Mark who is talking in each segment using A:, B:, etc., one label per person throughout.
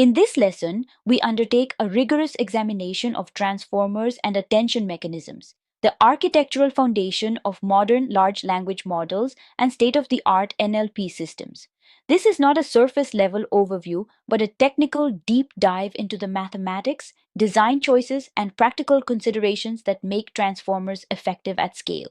A: In this lesson, we undertake a rigorous examination of transformers and attention mechanisms, the architectural foundation of modern large language models and state-of-the-art NLP systems. This is not a surface-level overview, but a technical deep dive into the mathematics, design choices, and practical considerations that make transformers effective at scale.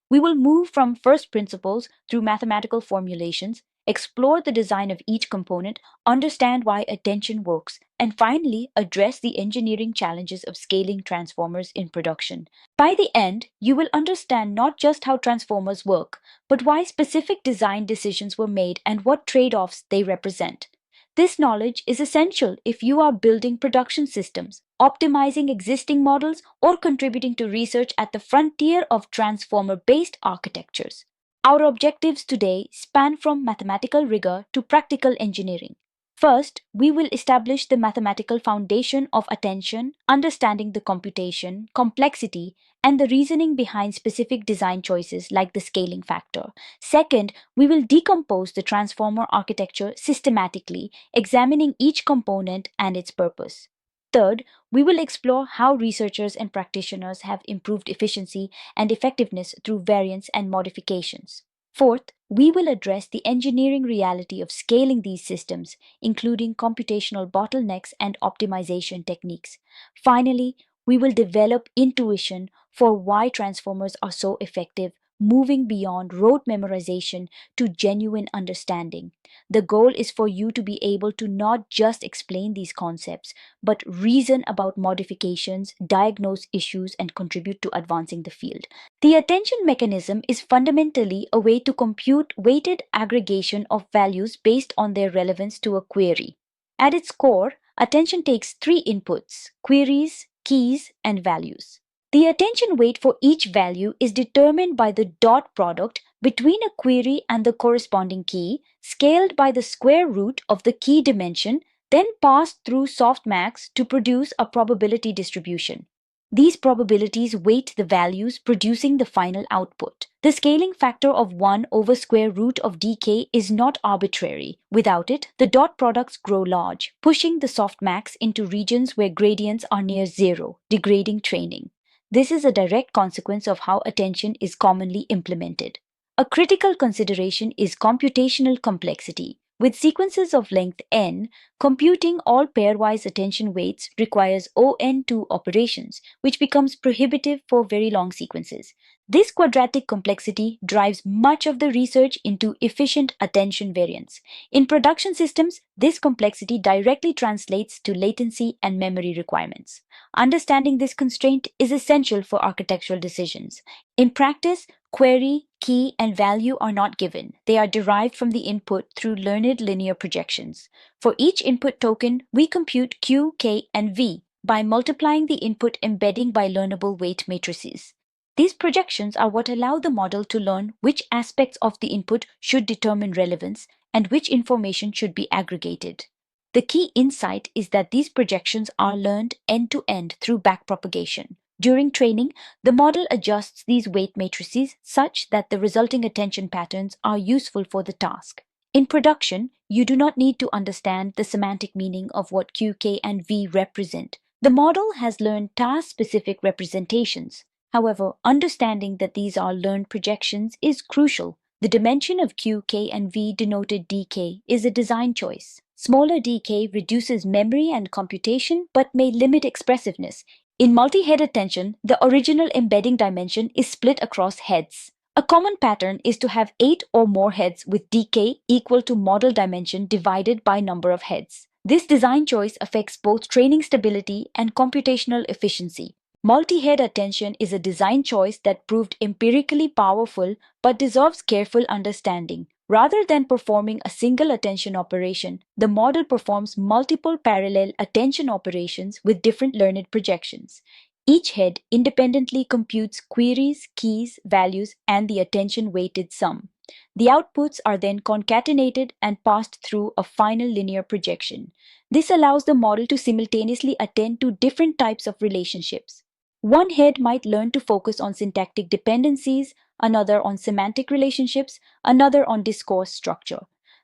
A: We will move from first principles through mathematical formulations, explore the design of each component, understand why attention works, and finally address the engineering challenges of scaling transformers in production. By the end, you will understand not just how transformers work, but why specific design decisions were made and what trade-offs they represent. This knowledge is essential if you are building production systems, optimizing existing models, or contributing to research at the frontier of transformer-based architectures. Our objectives today span from mathematical rigor to practical engineering. First, we will establish the mathematical foundation of attention, understanding the computation, complexity, and the reasoning behind specific design choices like the scaling factor. Second, we will decompose the transformer architecture systematically, examining each component and its purpose. Third, we will explore how researchers and practitioners have improved efficiency and effectiveness through variants and modifications. Fourth, we will address the engineering reality of scaling these systems, including computational bottlenecks and optimization techniques. Finally, we will develop intuition for why transformers are so effective, moving beyond rote memorization to genuine understanding. The goal is for you to be able to not just explain these concepts, but reason about modifications, diagnose issues, and contribute to advancing the field. The attention mechanism is fundamentally a way to compute weighted aggregation of values based on their relevance to a query. At its core, attention takes three inputs: queries, keys, and values. The attention weight for each value is determined by the dot product between a query and the corresponding key, scaled by the square root of the key dimension, then passed through softmax to produce a probability distribution. These probabilities weight the values, producing the final output. The scaling factor of 1 over square root of dk is not arbitrary. Without it, the dot products grow large, pushing the softmax into regions where gradients are near zero, degrading training. This is a direct consequence of how attention is commonly implemented. A critical consideration is computational complexity. With sequences of length n, computing all pairwise attention weights requires ON2 operations, which becomes prohibitive for very long sequences. This quadratic complexity drives much of the research into efficient attention variants. In production systems, this complexity directly translates to latency and memory requirements. Understanding this constraint is essential for architectural decisions. In practice, query, key, and value are not given. They are derived from the input through learned linear projections. For each input token, we compute Q, K, and V by multiplying the input embedding by learnable weight matrices. These projections are what allow the model to learn which aspects of the input should determine relevance and which information should be aggregated. The key insight is that these projections are learned end-to-end through backpropagation. During training, the model adjusts these weight matrices such that the resulting attention patterns are useful for the task. In production, you do not need to understand the semantic meaning of what Q, K, and V represent. The model has learned task-specific representations. However, understanding that these are learned projections is crucial. The dimension of Q, K, and V denoted dk is a design choice. Smaller dk reduces memory and computation but may limit expressiveness. In multi-head attention, the original embedding dimension is split across heads. A common pattern is to have 8 or more heads with dk equal to model dimension divided by number of heads. This design choice affects both training stability and computational efficiency. Multi-head attention is a design choice that proved empirically powerful but deserves careful understanding. Rather than performing a single attention operation, the model performs multiple parallel attention operations with different learned projections. Each head independently computes queries, keys, values, and the attention-weighted sum. The outputs are then concatenated and passed through a final linear projection. This allows the model to simultaneously attend to different types of relationships. One head might learn to focus on syntactic dependencies, another on semantic relationships, another on discourse structure.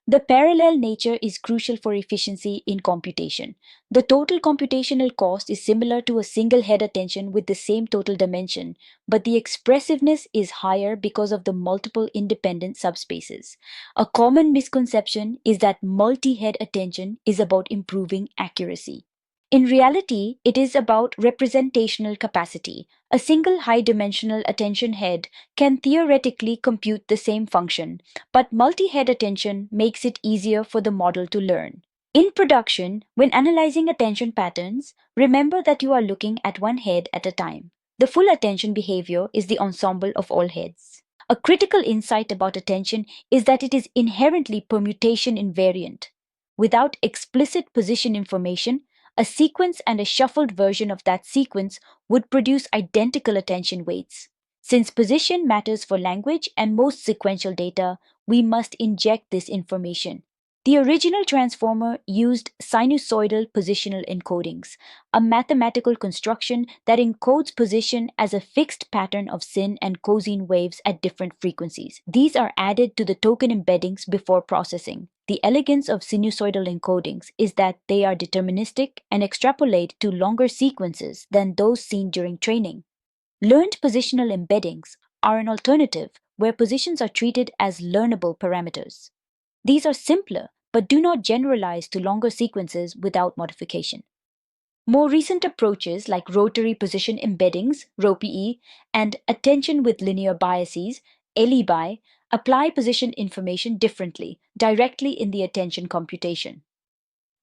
A: The parallel nature is crucial for efficiency in computation. The total computational cost is similar to a single head attention with the same total dimension, but the expressiveness is higher because of the multiple independent subspaces. A common misconception is that multi-head attention is about improving accuracy. In reality, it is about representational capacity. A single high-dimensional attention head can theoretically compute the same function, but multi-head attention makes it easier for the model to learn. In production, when analyzing attention patterns, remember that you are looking at one head at a time. The full attention behavior is the ensemble of all heads. A critical insight about attention is that it is inherently permutation invariant. Without explicit position information, a sequence and a shuffled version of that sequence would produce identical attention weights. Since position matters for language and most sequential data, we must inject this information. The original transformer used sinusoidal positional encodings, a mathematical construction that encodes position as a fixed pattern of sin and cosine waves at different frequencies. These are added to the token embeddings before processing. The elegance of sinusoidal encodings is that they are deterministic and extrapolate to longer sequences than those seen during training. Learned positional embeddings are an alternative where positions are treated as learnable parameters. These are simpler but do not generalize to longer sequences without modification. More recent approaches like rotary position embeddings, ROPE, and attention with linear biases, LEBI, apply position information differently, directly in the attention computation.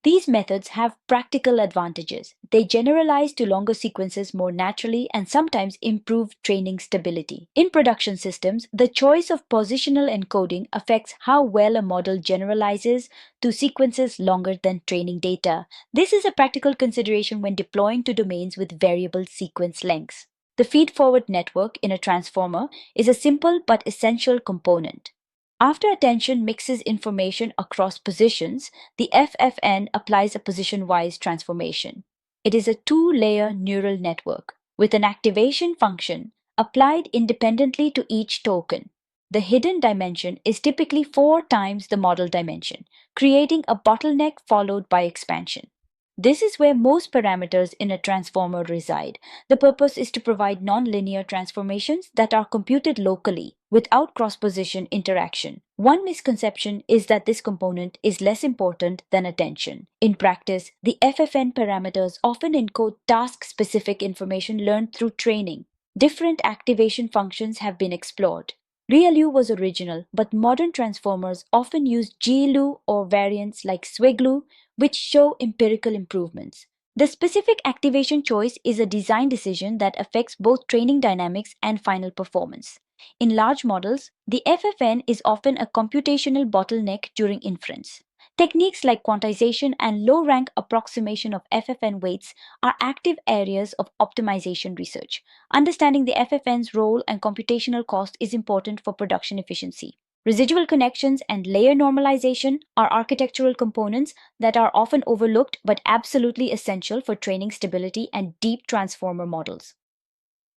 A: These methods have practical advantages. They generalize to longer sequences more naturally and sometimes improve training stability. In production systems, the choice of positional encoding affects how well a model generalizes to sequences longer than training data. This is a practical consideration when deploying to domains with variable sequence lengths. The feed-forward network in a transformer is a simple but essential component. After attention mixes information across positions, the FFN applies a position-wise transformation. It is a two-layer neural network with an activation function applied independently to each token. The hidden dimension is typically 4 times the model dimension, creating a bottleneck followed by expansion. This is where most parameters in a transformer reside. The purpose is to provide nonlinear transformations that are computed locally without cross-position interaction. One misconception is that this component is less important than attention. In practice, the FFN parameters often encode task-specific information learned through training. Different activation functions have been explored. ReLU was original, but modern transformers often use GLU or variants like SWIGLU, which show empirical improvements. The specific activation choice is a design decision that affects both training dynamics and final performance. In large models, the FFN is often a computational bottleneck during inference. Techniques like quantization and low-rank approximation of FFN weights are active areas of optimization research. Understanding the FFN's role and computational cost is important for production efficiency. Residual connections and layer normalization are architectural components that are often overlooked but absolutely essential for training stability and deep transformer models.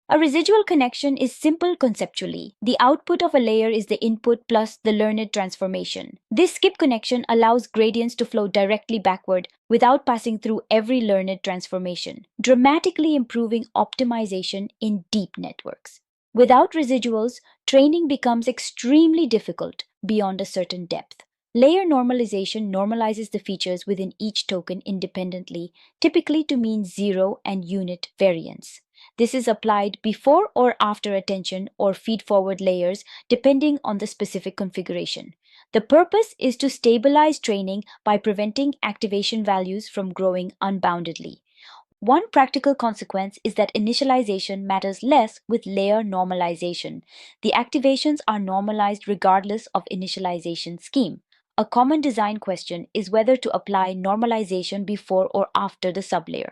A: A residual connection is simple conceptually. The output of a layer is the input plus the learned transformation. This skip connection allows gradients to flow directly backward without passing through every learned transformation, dramatically improving optimization in deep networks. Without residuals, training becomes extremely difficult beyond a certain depth. Layer normalization normalizes the features within each token independently, typically to mean zero and unit variance. This is applied before or after attention or feed-forward layers, depending on the specific configuration. The purpose is to stabilize training by preventing activation values from growing unboundedly. One practical consequence is that initialization matters less with layer normalization. The activations are normalized regardless of initialization scheme. A common design question is whether to apply normalization before or after the sublayer.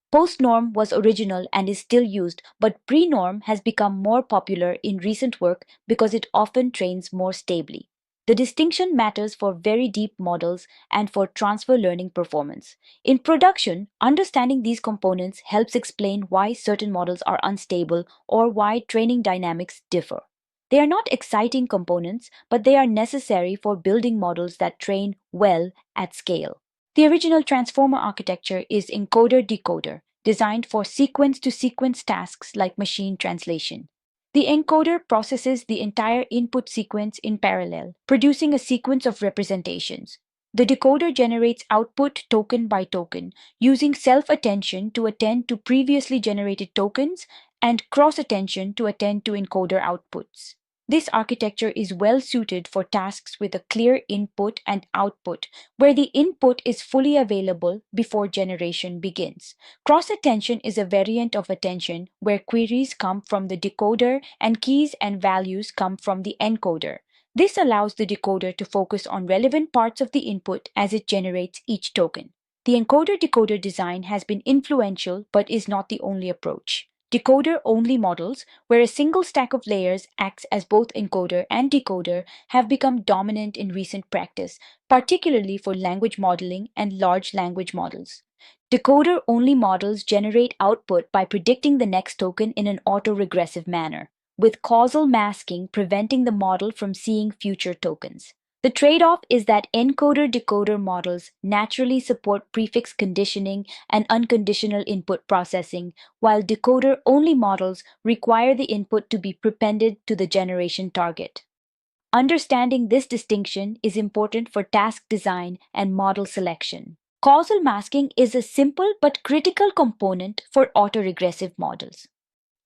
A: Post-norm was original and is still used, but pre-norm has become more popular in recent work because it often trains more stably. The distinction matters for very deep models and for transfer learning performance. In production, understanding these components helps explain why certain models are unstable or why training dynamics differ. They are not exciting components, but they are necessary for building models that train well at scale. The original transformer architecture is encoder-decoder, designed for sequence-to-sequence tasks like machine translation. The encoder processes the entire input sequence in parallel, producing a sequence of representations. The decoder generates output token by token, using self-attention to attend to previously generated tokens and cross-attention to attend to encoder outputs. This architecture is well suited for tasks with a clear input and output, where the input is fully available before generation begins. Cross-attention is a variant of attention where queries come from the decoder and keys and values come from the encoder. This allows the decoder to focus on relevant parts of the input as it generates each token. The encoder-decoder design has been influential but is not the only approach. Decoder-only models, where a single stack of layers acts as both encoder and decoder, have become dominant in recent practice, particularly for language modeling and large language models. Decoder-only models generate output by predicting the next token in an autoregressive manner, with causal masking preventing the model from seeing future tokens. The trade-off is that encoder-decoder models naturally support prefix conditioning and unconditional input processing, while decoder-only models require the input to be prepended to the generation target. Understanding this distinction is important for task design and model selection. Causal masking is a simple but critical component for autoregressive models.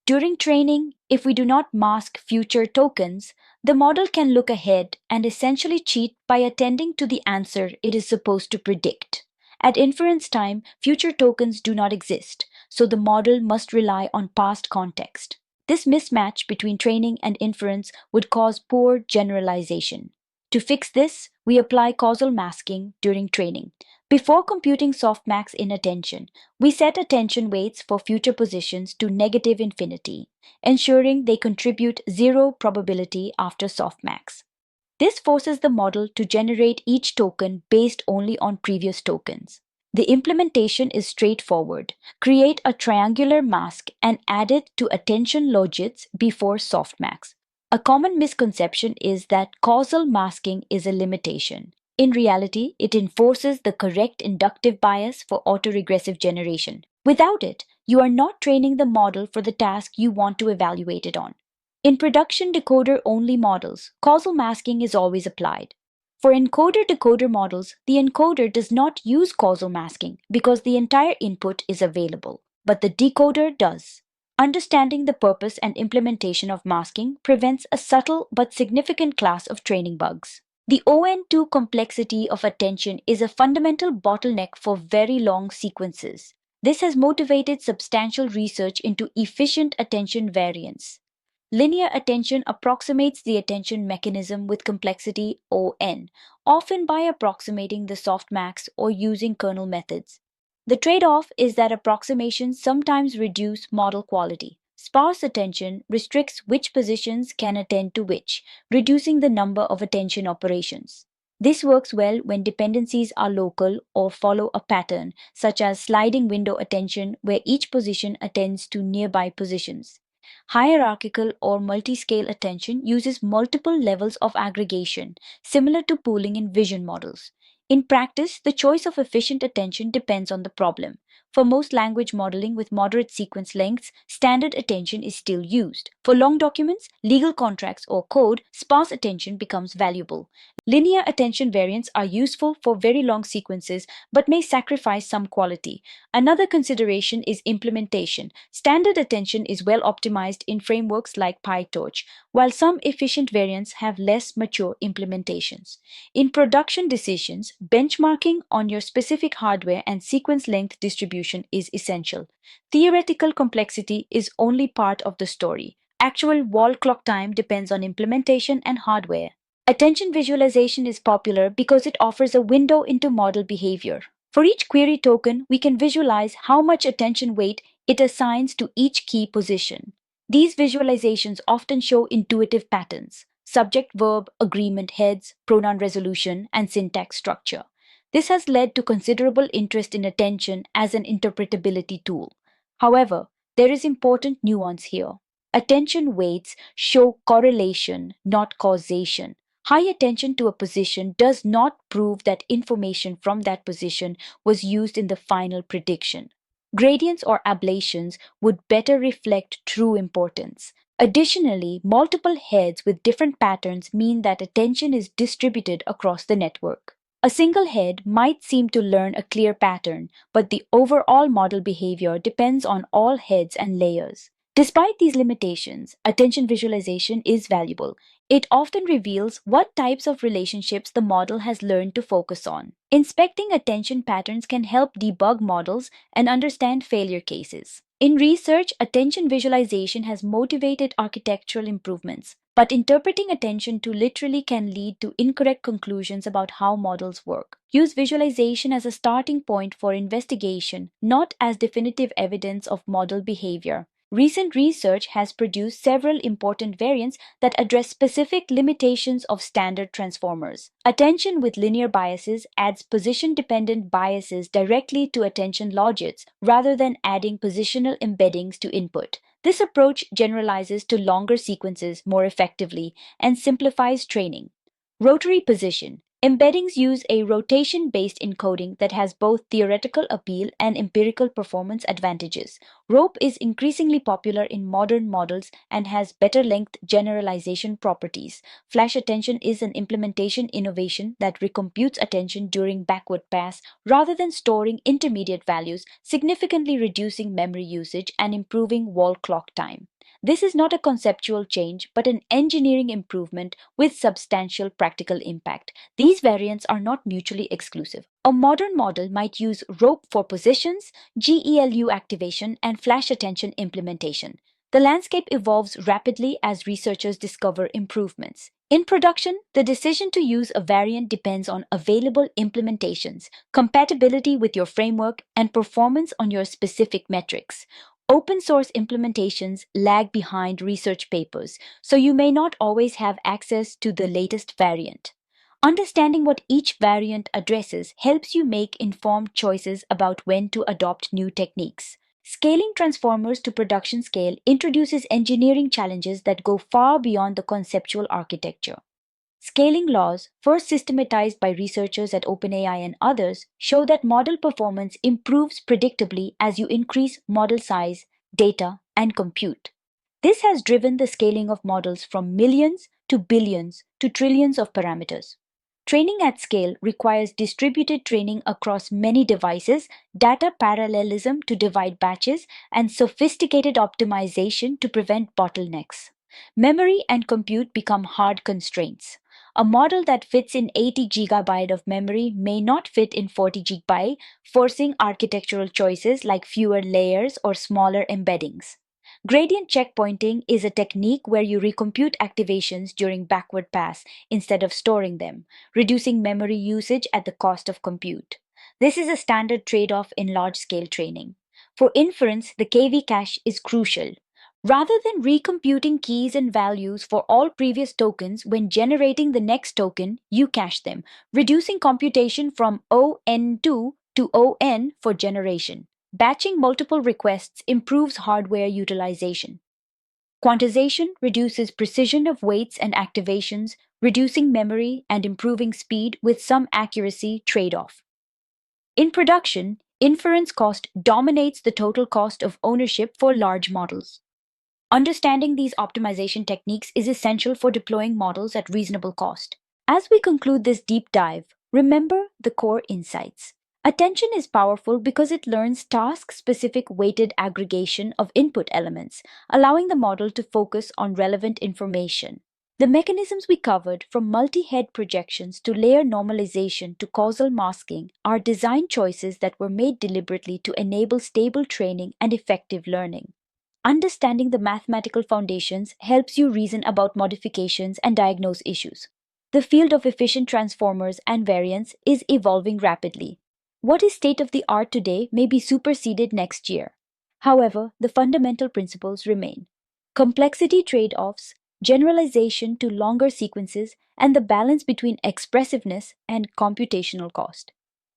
A: During training, if we do not mask future tokens, the model can look ahead and essentially cheat by attending to the answer it is supposed to predict. At inference time, future tokens do not exist, so the model must rely on past context. This mismatch between training and inference would cause poor generalization. To fix this, we apply causal masking during training. Before computing softmax in attention, we set attention weights for future positions to negative infinity, ensuring they contribute zero probability after softmax. This forces the model to generate each token based only on previous tokens. The implementation is straightforward. Create a triangular mask and add it to attention logits before softmax. A common misconception is that causal masking is a limitation. In reality, it enforces the correct inductive bias for autoregressive generation. Without it, you are not training the model for the task you want to evaluate it on. In production decoder-only models, causal masking is always applied. For encoder-decoder models, the encoder does not use causal masking because the entire input is available, but the decoder does. Understanding the purpose and implementation of masking prevents a subtle but significant class of training bugs. The ON2 complexity of attention is a fundamental bottleneck for very long sequences. This has motivated substantial research into efficient attention variance. Linear attention approximates the attention mechanism with complexity ON, often by approximating the softmax or using kernel methods. The trade-off is that approximations sometimes reduce model quality. Sparse attention restricts which positions can attend to which, reducing the number of attention operations. This works well when dependencies are local or follow a pattern, such as sliding window attention, where each position attends to nearby positions. Hierarchical or multi-scale attention uses multiple levels of aggregation, similar to pooling in vision models. In practice, the choice of efficient attention depends on the problem. For most language modeling with moderate sequence lengths, standard attention is still used. For long documents, legal contracts, or code, sparse attention becomes valuable. Linear attention variants are useful for very long sequences but may sacrifice some quality. Another consideration is implementation. Standard attention is well optimized in frameworks like PyTorch, while some efficient variants have less mature implementations. In production decisions, benchmarking on your specific hardware and sequence length distribution is essential. Theoretical complexity is only part of the story. Actual wall clock time depends on implementation and hardware. Attention visualization is popular because it offers a window into model behavior. For each query token, we can visualize how much attention weight it assigns to each key position. These visualizations often show intuitive patterns: subject verb, agreement heads, pronoun resolution, and syntax structure. This has led to considerable interest in attention as an interpretability tool. However, there is important nuance here. Attention weights show correlation, not causation. High attention to a position does not prove that information from that position was used in the final prediction. Gradients or ablations would better reflect true importance. Additionally, multiple heads with different patterns mean that attention is distributed across the network. A single head might seem to learn a clear pattern, but the overall model behavior depends on all heads and layers. Despite these limitations, attention visualization is valuable. It often reveals what types of relationships the model has learned to focus on. Inspecting attention patterns can help debug models and understand failure cases. In research, attention visualization has motivated architectural improvements, but interpreting attention too literally can lead to incorrect conclusions about how models work. Use visualization as a starting point for investigation, not as definitive evidence of model behavior. Recent research has produced several important variants that address specific limitations of standard transformers. Attention with linear biases adds position-dependent biases directly to attention logits rather than adding positional embeddings to input. This approach generalizes to longer sequences more effectively and simplifies training. Rotary position. Embeddings use a rotation-based encoding that has both theoretical appeal and empirical performance advantages. Rope is increasingly popular in modern models and has better length generalization properties. Flash attention is an implementation innovation that recomputes attention during backward pass rather than storing intermediate values, significantly reducing memory usage and improving wall clock time. This is not a conceptual change, but an engineering improvement with substantial practical impact. These variants are not mutually exclusive. A modern model might use rope for positions, GELU activation, and flash attention implementation. The landscape evolves rapidly as researchers discover improvements. In production, the decision to use a variant depends on available implementations, compatibility with your framework, and performance on your specific metrics. Open source implementations lag behind research papers, so you may not always have access to the latest variant. Understanding what each variant addresses helps you make informed choices about when to adopt new techniques. Scaling transformers to production scale introduces engineering challenges that go far beyond the conceptual architecture. Scaling laws, first systematized by researchers at OpenAI and others, show that model performance improves predictably as you increase model size, data, and compute. This has driven the scaling of models from millions to billions to trillions of parameters. Training at scale requires distributed training across many devices, data parallelism to divide batches, and sophisticated optimization to prevent bottlenecks. Memory and compute become hard constraints. A model that fits in 80 GB of memory may not fit in 40 GB, forcing architectural choices like fewer layers or smaller embeddings. Gradient checkpointing is a technique where you recompute activations during backward pass instead of storing them, reducing memory usage at the cost of compute. This is a standard trade-off in large-scale training. For inference, the KV cache is crucial. Rather than recomputing keys and values for all previous tokens when generating the next token, you cache them, reducing computation from ON2 to ON for generation. Batching multiple requests improves hardware utilization. Quantization reduces precision of weights and activations, reducing memory and improving speed with some accuracy trade-off. In production, inference cost dominates the total cost of ownership for large models. Understanding these optimization techniques is essential for deploying models at reasonable cost. As we conclude this deep dive, remember the core insights. Attention is powerful because it learns task-specific weighted aggregation of input elements, allowing the model to focus on relevant information. The mechanisms we covered, from multi-head projections to layer normalization to causal masking, are design choices that were made deliberately to enable stable training and effective learning. Understanding the mathematical foundations helps you reason about modifications and diagnose issues. The field of efficient transformers and variants is evolving rapidly. What is state of the art today may be superseded next year. However, the fundamental principles remain. Complexity trade-offs, generalization to longer sequences, and the balance between expressiveness and computational cost.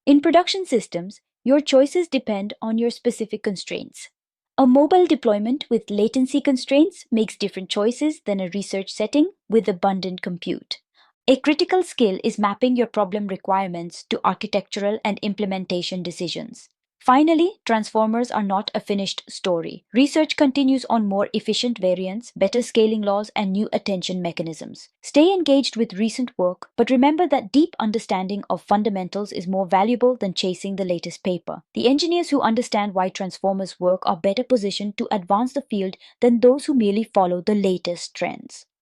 A: In production systems, your choices depend on your specific constraints. A mobile deployment with latency constraints makes different choices than a research setting with abundant compute. A critical skill is mapping your problem requirements to architectural and implementation decisions. Finally, transformers are not a finished story. Research continues on more efficient variants, better scaling laws, and new attention mechanisms. Stay engaged with recent work, but remember that deep understanding of fundamentals is more valuable than chasing the latest paper. The engineers who understand why transformers work are better positioned to advance the field than those who merely follow the latest trends.